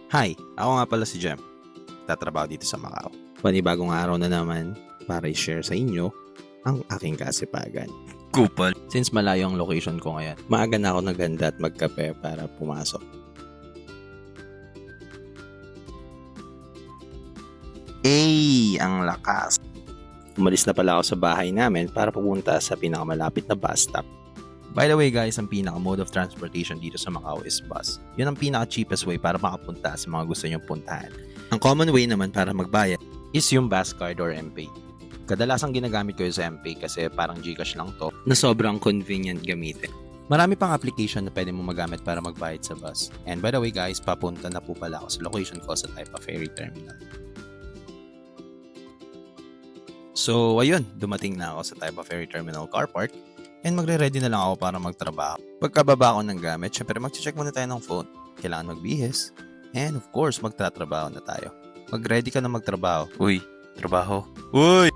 Hi, ako nga pala si Jem. Tatrabaho dito sa Macau. Panibagong araw na naman para i-share sa inyo ang aking kasipagan. Kupal. Since malayo ang location ko ngayon, maaga na ako naghanda at magkape para pumasok. Ang lakas! Umalis na pala ako sa bahay namin para pupunta sa pinakamalapit na bus stop. By the way guys, ang pinaka-mode of transportation dito sa Macau is bus. Yun ang pinaka-cheapest way para makapunta sa mga gusto nyong puntahan. Ang common way naman para magbayad is yung bus card or MPay. Kadalasang ginagamit ko yung sa MPay kasi parang GCash lang to na sobrang convenient gamitin. Marami pang application na pwede mo magamit para magbayad sa bus. And by the way guys, papunta na po pala ako sa location ko sa Taipa Ferry Terminal. So ayun, dumating na ako sa Taipa Ferry Terminal Car Park. And magre-ready na lang ako para magtrabaho. Pagkababa ko ng gamit, syempre mag-check muna tayo ng phone. Kailangan magbihis. And of course, magtatrabaho na tayo. Mag-ready ka na magtrabaho. Uy, trabaho. Uy!